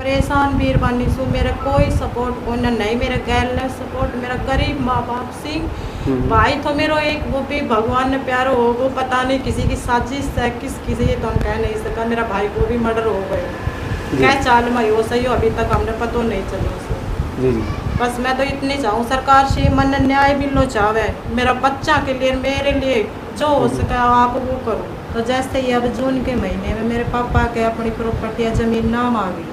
परेशान बीरबानी सु मेरा कोई सपोर्ट उन्हें नहीं, मेरे गैल ने सपोर्ट मेरा गरीब माँ बाप सिंह भाई तो मेरा एक वो भी भगवान ने प्यारो हो, वो पता नहीं किसी की साजिश है किसी तो हम कह नहीं सका, मेरा भाई को भी मर्डर हो गए, क्या चाल में हो सही हो अभी तक हमने पता नहीं चलो जी जी। बस मैं तो इतनी चाहूँ सरकार से मन न्याय मिलना चाहे, मेरा बच्चा के लिए मेरे लिए जो हो सके आप वो करो। तो जैसे ही अब जून के महीने में मेरे पापा के अपनी प्रॉपर्टी या ज़मीन नाम आ गई,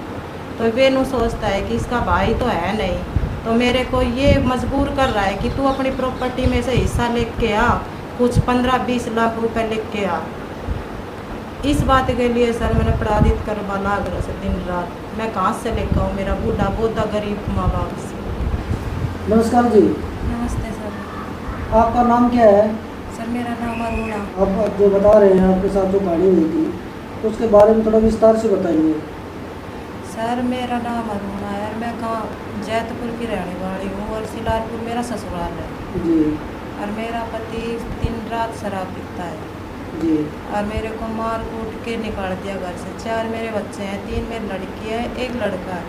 तो वे नु सोचता है कि इसका भाई तो है नहीं, तो मेरे को ये मजबूर कर रहा है कि तू अपनी प्रॉपर्टी में से हिस्सा लेके आ, कुछ 15-20 लाख रुपए लेके आ। इस बात के लिए सर मैंने अपराधित करवा लाग रहा से दिन रात, मैं कहाँ से लेकर आऊँ, मेरा बूढ़ा बोधा गरीब माँ बाप से। नमस्कार जी। नमस्ते सर। आपका नाम क्या है? सर मेरा नाम अरुणा। आप जो बता रहे हैं आपके साथ जो कहानी हुई थी तो उसके बारे में थोड़ा विस्तार से बताइए। सर मेरा नाम अरुणा है, मैं कहाँ जैतपुर की रहने वाली हूँ और सिलारपुर मेरा ससुराल है जी। और मेरा पति दिन रात शराब पीता है जी। और मेरे को मार कूट के निकाल दिया घर से। 4 मेरे बच्चे हैं, 3 मेरी लड़की है, 1 लड़का है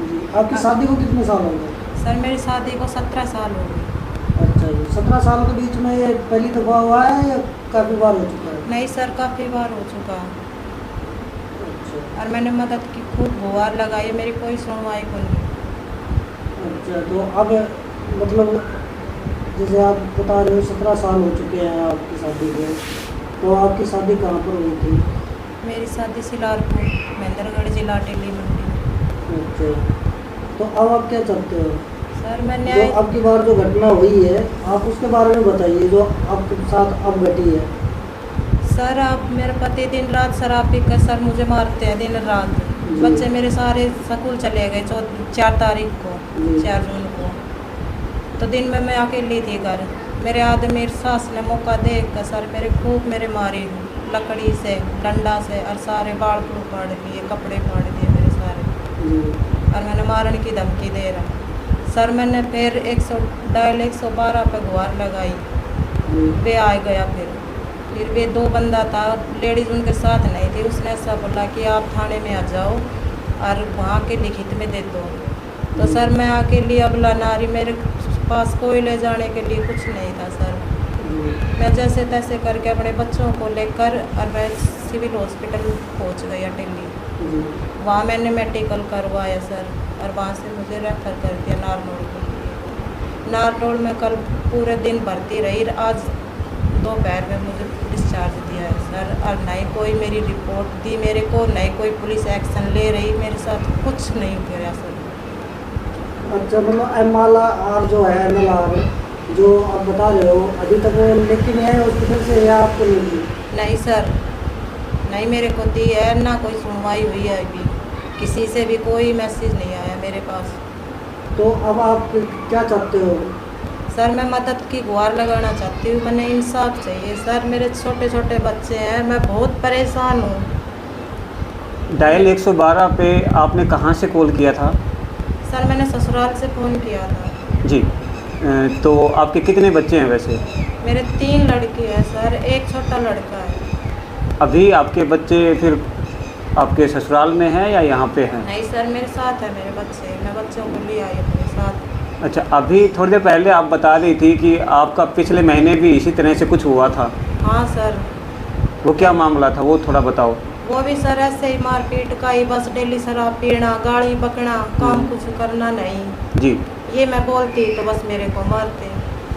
जी। आपकी शादी को कितने साल हो गए? सर मेरी शादी को 17 साल हो गए। अच्छा जी। 17 साल के बीच में ये पहली दफा हुआ है या काफ़ी बार हो चुका है? नहीं सर काफ़ी बार हो चुका। अच्छा। और मैंने मदद की, खूब गुहार लगाई, मेरी कोई सुनवाई को नहीं। अच्छा, तो अब मतलब जैसे आप बता रहे हो 17 साल हो चुके हैं आपकी शादी को, तो आपकी शादी कहाँ पर हुई थी? मेरी शादी सिलारपुर महेंद्रगढ़ जिला टेली मंडी। अच्छा, तो अब आप क्या चाहते हो? सर मैंने जो अब की बार जो घटना हुई है आप उसके बारे में बताइए जो आपके साथ अब घटी है। सर आप मेरे पति दिन रात शराब पी कर सर मुझे मारते हैं दिन रात। बच्चे मेरे सारे स्कूल चले गए 4 तारीख को, 4 जून को, तो दिन में मैं अकेली थी घर। मेरे आदमी मेरी सास ने मौका देख कर सर मेरे खूब मेरे मारी लकड़ी से, डंडा से, और सारे बाल फाड़ दिए, कपड़े फाड़ दिए मेरे सारे, और मैंने मारने की धमकी दे रहा। सर मैंने फिर 112 पे गुहार लगाई, वे आ गया। फिर वे 2 बंदा था, लेडीज उनके साथ नहीं थी, उसने ऐसा बोला कि आप थाने में आ जाओ और वहाँ के लिखित में दे दो। तो सर मैं अकेली अबला नारी, मेरे पास कोई ले जाने के लिए कुछ नहीं था सर। मैं जैसे तैसे करके अपने बच्चों को लेकर और मैं सिविल हॉस्पिटल पहुँच गई अटेली। वहाँ मैंने मेडिकल करवाया सर, और वहाँ से मुझे रेफर कर दिया नारनौल के लिए। नारनौल में कल पूरे दिन भर्ती रही, आज दोपहर में मुझे डिस्चार्ज दिया है सर। और नहीं कोई मेरी रिपोर्ट दी मेरे को, नहीं कोई पुलिस एक्शन ले रही, मेरे साथ कुछ नहीं किया सर। अच्छा, मतलब MLR जो है MLR जो आप बता रहे हो अभी तक वो लेके नहीं आए हॉस्पिटल से या आपको नहीं दी? नहीं सर, नहीं मेरे को दी है, ना कोई सुनवाई हुई है अभी, किसी से भी कोई मैसेज नहीं आया मेरे पास। तो अब आप क्या चाहते हो? सर मैं मदद की गुहार लगाना चाहती हूँ, मैंने इंसाफ चाहिए सर। मेरे छोटे छोटे बच्चे हैं, मैं बहुत परेशान हूँ। डायल 112 पे आपने कहाँ से कॉल किया था? सर मैंने ससुराल से फ़ोन किया था जी। तो आपके कितने बच्चे हैं वैसे? मेरे 3 लड़के हैं सर, 1 छोटा लड़का है। अभी आपके बच्चे फिर आपके ससुराल में हैं या यहाँ पे हैं? नहीं सर मेरे साथ है मेरे बच्चे, मैं बच्चों को ले आई अपने साथ। अच्छा, अभी थोड़ी देर पहले आप बता रही थी कि आपका पिछले महीने भी इसी तरह से कुछ हुआ था। हाँ सर। वो क्या मामला था वो थोड़ा बताओ। वो भी सर ऐसे ही मारपीट का ही, बस डेली शराब पीना, गाड़ी पकड़ा, काम कुछ करना नहीं जी। ये मैं बोलती तो बस मेरे को मारते।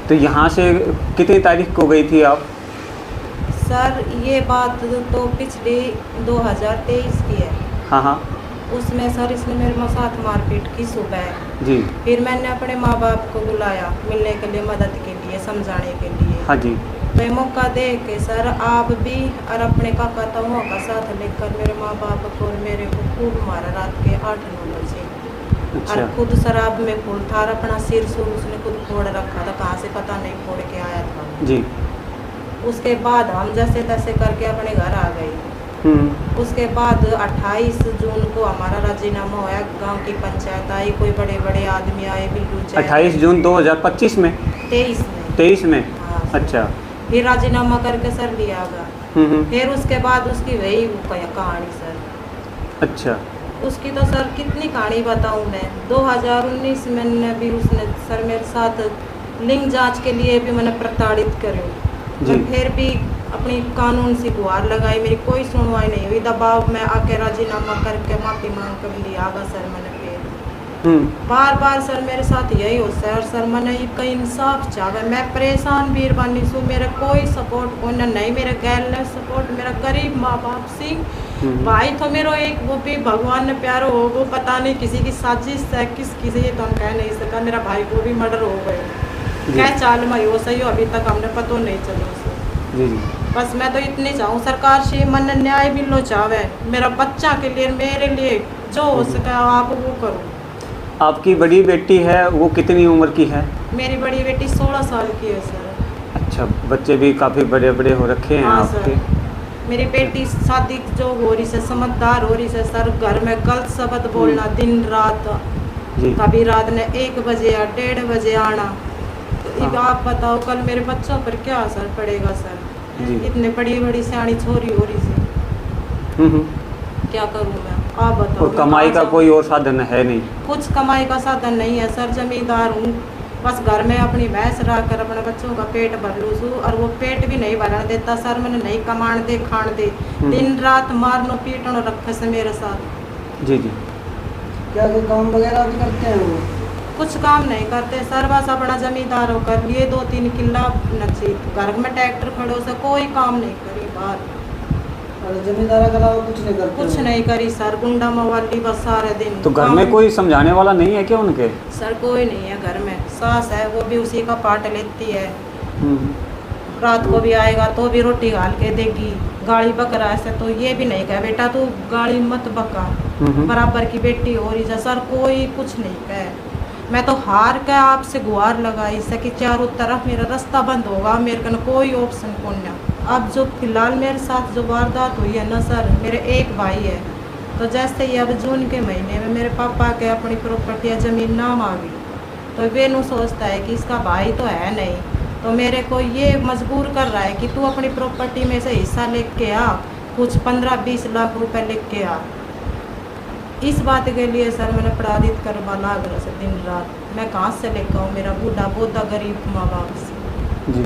तो यहाँ से कितनी तारीख को गई थी आप? सर ये बात तो पिछली 2023 की है। हाँ हाँ। उसमें सर इसने मेरे साथ मारपीट की सुबह जी। फिर मैंने अपने माँ बाप को बुलाया मिलने के लिए, मदद के लिए, समझाने के लिए। हाँ जी। मैं मौका दे के सर आप भी और अपने काका ताऊओं का साथ लेकर मेरे माँ बाप को और मेरे को खूब मारा रात के 8-9 बजे। अच्छा। और खुद शराब में फूल था, अपना सिर सूर उसने खुद फोड़ रखा था, कहाँ से पता नहीं फोड़ के आया था जी। उसके बाद हम जैसे तैसे करके अपने घर आ गए। उसके बाद 28 जून को हमारा राजीनामा हुआ, गांव की पंचायत आई, कोई बड़े बड़े आदमी आए, बिल्लू 28 जून 2025 में? 23 में। हाँ। अच्छा। फिर राजीनामा करके सर लिया गया। फिर उसके बाद उसकी वही कहानी सर। अच्छा। उसकी तो सर कितनी कहानी बताऊं मैं। 2019 में भी उसने सर मेरे साथ लिंग जांच के लिए भी मैंने प्रताड़ित करे। जी। मैं फिर भी अपनी कानून से गुहार लगाई, मेरी कोई सुनवाई नहीं हुई। दबाव में आके राजीनामा करके माफ़ी मांग कर लिया आगा सर मैंने फिर बार बार सर मेरे साथ यही होता है। और सर मैंने कहीं इंसाफ चाहे, मैं परेशान भी बानी सू, मेरा कोई सपोर्ट को नहीं, मेरे गैल ने सपोर्ट, मेरा गरीब माँ बाप सिंह भाई तो मेरा एक वो भी भगवान ने प्यारो हो, वो पता नहीं किसी की साजिश है, किसी ये तो हम कह नहीं सकता। मेरा भाई को भी मर्डर हो गए, क्या चाल में हो सही हो अभी तक हमने पता नहीं चला उसे। जी जी। बस मैं तो इतनी चाहूँ सरकार से मन न्याय मिलो चाहे, मेरा बच्चा के लिए मेरे लिए जो हो सके आप वो करो। आपकी बड़ी बेटी है वो कितनी उम्र की है? मेरी बड़ी बेटी 16 साल की है सर। अच्छा, बच्चे भी काफ़ी बड़े बड़े हो रखे हैं हाँ आपके? सर, मेरी बेटी शादी जो हो रही है समझदार हो रही है सर। घर में गलत शब्द बोलना दिन रात, जी। कभी रात ने 1 बजे या 1:30 बजे आना। तो अब हाँ। आप बताओ कल मेरे बच्चों पर क्या असर पड़ेगा सर। जी। इतने बड़ी बड़ी सियाणी छोरी हो रही है, हम्म। क्या करूँ मैं आप बताओ। और कमाई का कोई और साधन है नहीं? कुछ कमाई का साधन नहीं है सर, जमींदार हूँ। बस घर में अपनी भैंस रख कर अपने बच्चों का पेट भर लूँ सू, और वो पेट भी नहीं भरने देता सर। मैंने नहीं कमान दे खान दे, दिन रात मारनो पीटनो रखे से मेरे साथ। जी जी। क्या कोई काम वगैरह भी करते हैं वो? कुछ काम नहीं करते सर, बस अपना जमींदार होकर लिए 2-3 किला नची, घर में ट्रैक्टर खड़ो से कोई काम नहीं करी बाहर। और जमींदार के अलावा कुछ नहीं करते? कुछ नहीं करी सर, गुंडा मवाली बस सारे दिन। तो घर में कोई समझाने वाला नहीं है क्या उनके? सर कोई नहीं है घर में, सास है वो भी उसी का पार्ट लेती है। रात को भी आएगा तो भी रोटी गाल के देगी। गाड़ी बक रहा है तो ये भी नहीं कहे बेटा तू गाड़ी मत बका, बराबर की बेटी हो रही है सर। कोई कुछ नहीं कहे। मैं तो हार के आपसे गुहार लगाई से कि चारों तरफ मेरा रास्ता बंद होगा, मेरे कन कोई ऑप्शन कौन ना। अब जो फिलहाल मेरे साथ जो वारदात हुई है ना सर, मेरे एक भाई है, तो जैसे ही अब जून के महीने में मेरे पापा के अपनी प्रॉपर्टी या ज़मीन नाम आ गई, तो वे नू सोचता है कि इसका भाई तो है नहीं, तो मेरे को ये मजबूर कर रहा है कि तू अपनी प्रॉपर्टी में से हिस्सा लेके आ, कुछ 15-20 लाख रुपए लेके आ। इस बात के लिए सर मैंने प्राधित करवा लाग रहा से दिन रात। मैं कहाँ से लेकर आऊँ, मेरा बूढ़ा बहुत गरीब माँ बाप से। जी।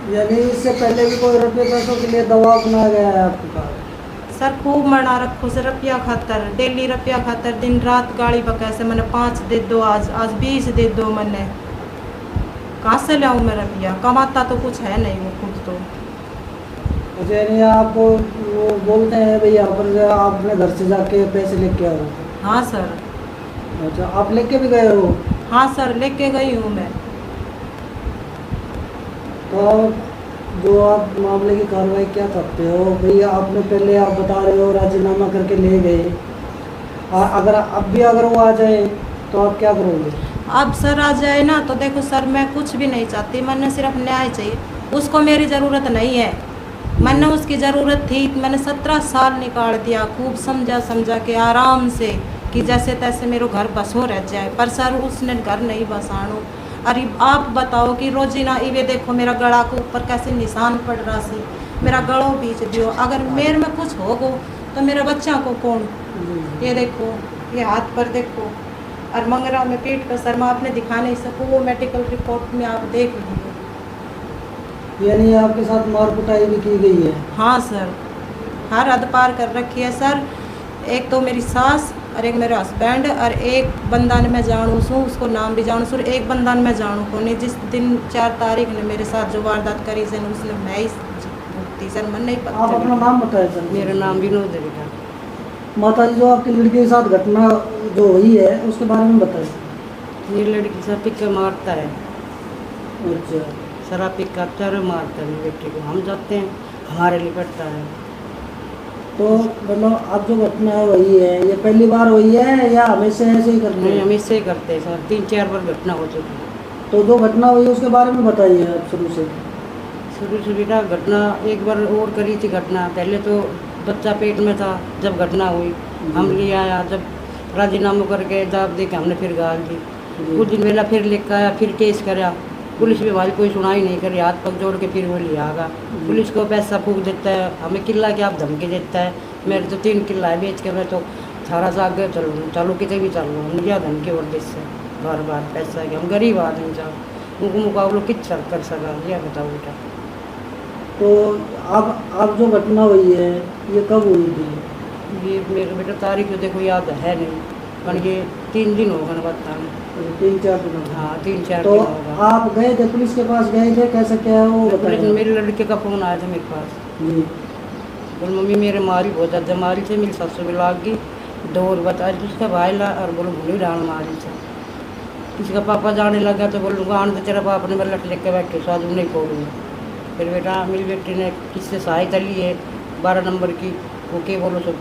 यानी इससे पहले भी कोई रुपये पैसों के लिए दबाव बनाया गया है आपके पास? सर खूब मना रखो सर, रुपया खातर, डेली रुपया खातर, दिन रात गाड़ी बका से मैंने 5 दे दो, आज 20 दे दो। मैंने कहाँ से लाऊँ मैं रुपया, कमाता तो कुछ है नहीं वो खुद तो। अच्छा, यानी आप वो बोलते हैं भैया पर आपने घर से जाके पैसे लेके आओ? हाँ सर। अच्छा, आप लेके भी गए हो? हाँ सर, लेके गई हूँ मैं। तो जो आप मामले की कार्रवाई क्या करते हो भैया? आपने पहले आप बता रहे हो राजीनामा करके ले गए, अगर अब भी अगर वो आ जाए तो आप क्या करोगे? अब सर आ जाए ना तो देखो सर, मैं कुछ भी नहीं चाहती, मैंने सिर्फ न्याय चाहिए। उसको मेरी ज़रूरत नहीं है, मैंने उसकी ज़रूरत थी। मैंने 17 साल निकाल दिया, खूब समझा के आराम से कि जैसे तैसे मेरे घर बसो रह जाए, पर सर उसने घर नहीं बसानो। अरे आप बताओ कि रोजीना इवे देखो मेरा गला के ऊपर कैसे निशान पड़ रहा सी, मेरा गलों बीच दियो। अगर मेरे में कुछ हो गो तो मेरे बच्चा को कौन? ये देखो, ये हाथ पर देखो, और मंगरा में पीठ पर सर मैं आपने दिखा नहीं सकूँ, वो मेडिकल रिपोर्ट में आप देख लीजिए। यानी आपके साथ मार कुटाई भी की गई है? हाँ सर, हर हद पार कर रखी है सर। एक तो मेरी सास और एक मेरे हस्बैंड, और एक बंदा ने मैं जानू सूँ, उसको नाम भी जानू सूँ, एक बंदा ने मैं जानू को नहीं। जिस दिन 4 तारीख ने मेरे साथ जो वारदात करी सर, उसने मैं ही भुगती सर, मन नहीं पता। आप अपना नाम बताएं सर। मेरा नाम विनोद देविका। माता जी, जो आपकी लड़की के साथ घटना जो हुई है उसके बारे में बताएं। मेरी लड़की शराब पी के मारता है, अच्छा, शराब पी कर चारों मारता है मेरी बेटी को। हम जाते हैं, हमारे लिए पड़ता है। तो मतलब अब जो घटना हुई है ये पहली बार हुई है या हमेशा ऐसे ही करते नहीं, हैं? हम इससे ही करते हैं सर, 3-4 बार घटना हो चुकी है। तो जो घटना हुई उसके बारे में बताइए आप शुरू से। शुरू से बेटा घटना एक बार और करी थी घटना। पहले तो बच्चा पेट में था जब घटना हुई, हम ले आया, जब राजीनामा करके दाब दे के हमने फिर गाल दी। कुछ दिन पहला फिर लेकर आया, फिर केस करा, पुलिस भी हमारी कोई सुनाई नहीं करी, हाथ पग जोड़ के फिर वो ले आगा। पुलिस को पैसा फूक देता है, हमें किला के आप धमकी देता है। मेरे तो 3 किला है, बेच के मैं तो थारा से आगे चलो कितने भी चलो, हम क्या धमकी और देश से बार बार पैसा के हम गरीब आदमी जाओ उनको मुकाबलो किस कर सका, यह बताओ बेटा। तो अब जो घटना हुई है ये कब हुई थी? ये मेरे बेटा तारीख तो देखो याद है नहीं, पर ये 3 दिन हो गए बता। 3-4 दिन हो गए। हाँ 3-4 तो दिन होगा। आप गए थे पुलिस के पास, गए थे, कैसे क्या है वो पुलिस बताइए। मेरे लड़के का फ़ोन आया था मेरे पास, जी बोल मम्मी मेरे मारी बहुत ज़्यादा मारी से, मेरी सासू भी लाग गई, दौर बता उसका भाई ला और बोलो भूली डाल मारी से। किसी का पापा जाने लगा तो बोलूँगा आने तो तेरा बाप ने मेरा लट लेके बैठे साधु नहीं खोलूँगा। फिर बेटा मेरी बेटी ने किससे सहायता ली है 12 नंबर की, वो के बोलो सब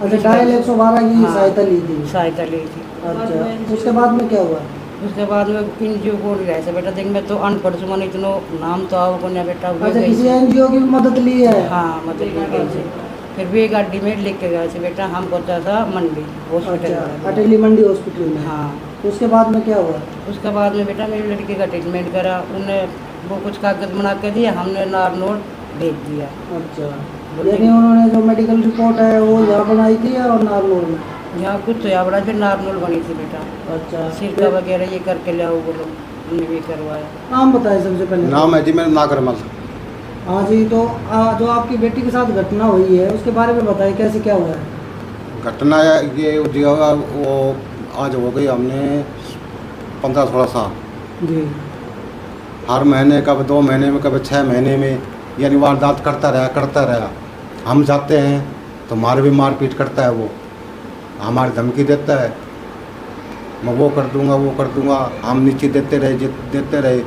अच्छा, डायल 112 की हाँ, सहायता ली थी। सहायता ली थी। अच्छा, उसके बाद में क्या हुआ? उसके बाद में NGO बोल रहा है बेटा, देख मैं तो अनपढ़ से मैंने इतना नाम तो आओ को नहीं बेटा। अच्छा, किसी NGO की मदद ली है? हाँ मतलब ले गए थे। फिर वे गाड़ी में लेके गए थे बेटा, हम पहुँचा था मंडी हॉस्पिटल। अच्छा, अटेली मंडी हॉस्पिटल में। हाँ उसके बाद में क्या हुआ? उसके बाद में बेटा मेरी लड़की का ट्रीटमेंट करा, उन्हें वो कुछ कागज बना के दिया, हमने नारनौल भेज दिया। अच्छा, यानी उन्होंने जो मेडिकल रिपोर्ट है वो यहाँ बनाई थी और नारनौल में? यहाँ कुछ तो यहाँ बड़ा फिर नारनौल बनी थी बेटा। अच्छा, सिरका वगैरह ये करके ले आओ बोलो, हमने भी करवाया। नाम बताए सबसे पहले। नाम है जी मेरा नागरमल। हाँ जी, तो जो आपकी बेटी के साथ घटना हुई है उसके बारे में बताइए, कैसे क्या हुआ है? घटना ये जो वो आज हो गई, हमने 15-16 साल जी हर महीने, कभी 2 महीने में, कभी 6 महीने में यानी वारदात करता रहा। हम जाते हैं तो मार भी मारपीट करता है, वो हमारी धमकी देता है, मैं वो कर दूंगा। हम नीचे देते रहे।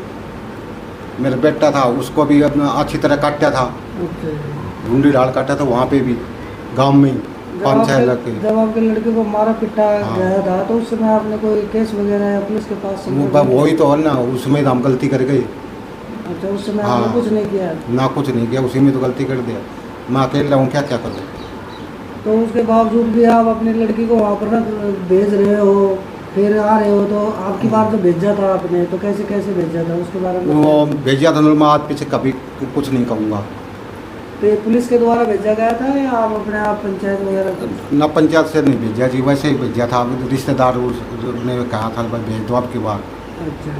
मेरा बेटा था उसको भी अपना अच्छी तरह काटा था, अच्छा। ढूंढी ढाल काटा था वहाँ पे भी गांव में ही 5-6 लड़के। जब आपके लड़के को मारा पिटा हाँ। गया था तो उस समय आपने कोई केस वगैरह या पुलिस के पास संपर्क नहीं वही तो है ना, उसमें तो हम गलती कर गए। किया? अच्छा, उस समय हाँ। आपने कुछ नहीं किया? ना कुछ नहीं किया, उसी में तो गलती कर दिया। मैं अकेला हूँ, क्या करूँ। तो उसके बावजूद भी आप अपनी लड़की को वहाँ पर रख भेज रहे हो, फिर आ रहे हो, तो आपकी बार जो भेजा था आपने तो कैसे भेजा था उसके बारे में वो बताइए। भेजा था, मैं आज पीछे कभी कुछ नहीं कहूँगा। तो ये पुलिस के द्वारा भेजा गया था या आप अपने आप पंचायत वगैरह? ना पंचायत से नहीं भेजा जी, वैसे ही भेजा था। रिश्तेदार ने कहा था भाई भेज दो आपकी बार। अच्छा,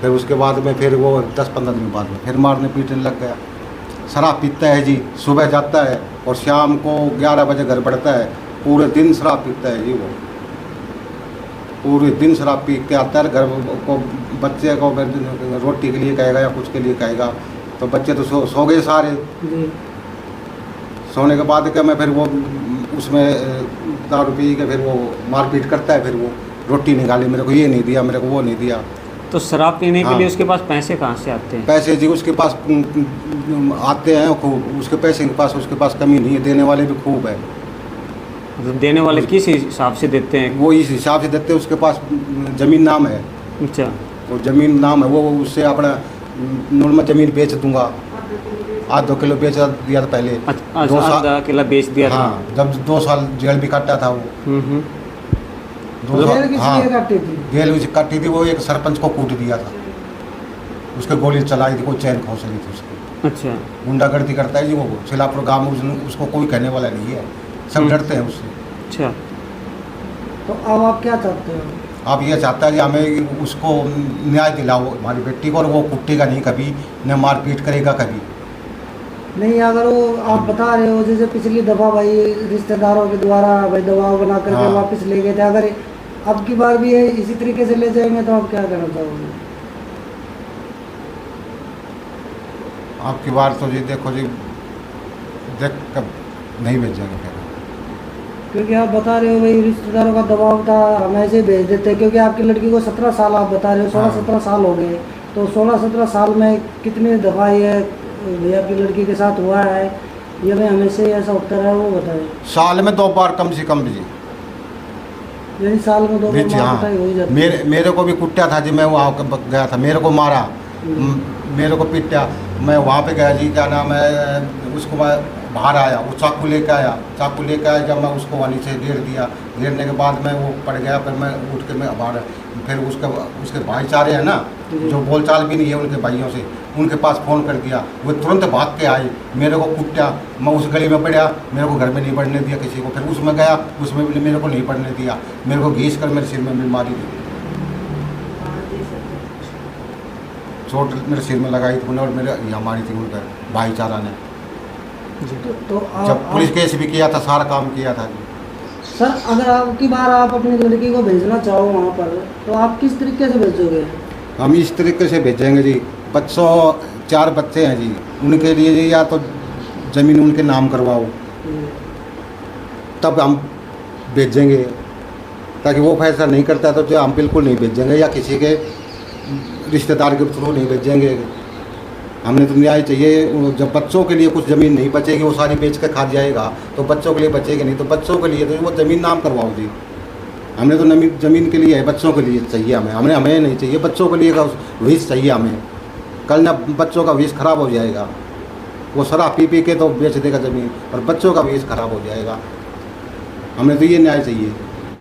फिर उसके बाद में फिर वो 10-15 दिन बाद में फिर मारने पीटने लग गया। शराब पीता है जी, सुबह जाता है और शाम को 11 बजे घर बढ़ता है। पूरे दिन शराब पीता है जी, वो पूरे दिन शराब पी के आता है घर को। बच्चे को रोटी के लिए कहेगा या कुछ के लिए कहेगा, तो बच्चे तो सो गए सारे। जी सोने के बाद क्या मैं फिर वो उसमें दारू पी के फिर वो मारपीट करता है। फिर वो रोटी निकाली, मेरे को ये नहीं दिया, मेरे को वो नहीं दिया। तो शराब पीने के हाँ। लिए उसके पास पैसे कहाँ से आते हैं? पैसे जी उसके पास आते हैं खूब, उसके पैसे के पास उसके पास कमी नहीं है, देने वाले भी खूब है। मतलब देने वाले किस हिसाब से देते हैं? वो इस हिसाब से देते हैं, उसके पास ज़मीन नाम है, अच्छा, वो ज़मीन नाम है, वो उससे अपना नॉर्मल ज़मीन बेच दूंगा। 8-2 किलो बेच दिया था पहले। 2 साल आधा किला बेच दिया था। हाँ, जब 2 साल जेल भी काटा था वो। हम्म। 2 जेल साल किस हाँ, लिए काटी थी? जेल उसे काटी थी। वो एक सरपंच को कूट दिया था, उसके गोली चलाई थी, कोई चैन खोस रही थी उसकी। अच्छा, गुंडागर्दी करता है जी वो। सिलापुर गाँव में उसको कोई कहने वाला नहीं है, सब डरते हैं उससे। अच्छा। तो अब आप क्या चाहते हो? आप ये चाहता है कि हमें उसको न्याय दिलाओ हमारी बेटी को, और वो कुटेगा नहीं कभी, न मारपीट करेगा कभी। नहीं, अगर वो आप बता रहे हो जैसे पिछली दफ़ा भाई रिश्तेदारों के द्वारा भाई दबाव बना करके हाँ। वापस ले गए थे, अगर अब की बार भी ये इसी तरीके से ले जाएंगे तो आप क्या करना चाहोगे? आपकी बार तो जी देखो जी, देख कब नहीं भेजेंगे फिर। क्योंकि आप बता रहे हो भाई रिश्तेदारों का दबाव था, हम ऐसे भेज देते हैं, क्योंकि आपकी लड़की को 17 साल आप बता रहे हो, 16-17 साल हो गए, तो 16-17 साल में कितनी दफ़ा ये भैया आपकी लड़की के साथ हुआ है, ये भाई हमेशा ही ऐसा होता रहा, वो बताए। साल में 2 बार कम से कम जी, यानी साल में 2 बार हाँ। मार हो ही जाती है। मेरे को भी कुटा था जी, मैं वहाँ गया था, मेरे को मारा, मेरे को पीटा, मैं वहाँ पे गया जी, क्या नाम है उसको, मैं बाहर आया, वो चाकू लेकर आया, चाकू लेकर आया। जब मैं उसको वहीं से घेर दिया, घेरने के बाद मैं वो पड़ गया, फिर मैं उठ के मैं बाहर, फिर उसके भाईचारे हैं ना, जो बोलचाल भी नहीं है उनके भाइयों से, उनके पास फ़ोन कर दिया। वो तुरंत भाग के आए, मेरे को कुटा, मैं उस गली में पड़ा, मेरे को घर में नहीं बढ़ने दिया किसी को। फिर उसमें गया, उसमें भी मेरे को नहीं बढ़ने दिया, मेरे को घींच कर मेरे सिर में मारी दी, चोट मेरे सिर में लगाई थी और मेरे यहाँ मारी थी उनका भाईचारा ने। तो जब पुलिस केस भी किया था, सारा काम किया था जी। सर अगर आपकी बार आप अपनी लड़की को भेजना चाहो वहाँ पर, तो आप किस तरीके से भेजोगे? हम इस तरीके से भेजेंगे जी, बच्चों 4 बच्चे हैं जी, उनके लिए जी या तो ज़मीन उनके नाम करवाओ, तब हम भेजेंगे। ताकि वो फैसला नहीं करता तो जो हम बिल्कुल नहीं भेजेंगे, या किसी के रिश्तेदार के थ्रू नहीं भेजेंगे। हमने तो न्याय चाहिए। जब बच्चों के लिए कुछ ज़मीन नहीं बचेगी, वो सारी बेच के खा जाएगा, तो बच्चों के लिए बचेगी नहीं। तो बच्चों के लिए तो वो ज़मीन नाम करवाओ जी। हमने तो ज़मीन के लिए है, बच्चों के लिए चाहिए हमें नहीं चाहिए, बच्चों के लिए का विष चाहिए हमें। कल ना बच्चों का विष खराब हो जाएगा, वो शराब पी के तो बेच देगा ज़मीन, और बच्चों का विष खराब हो जाएगा। हमें तो ये न्याय चाहिए।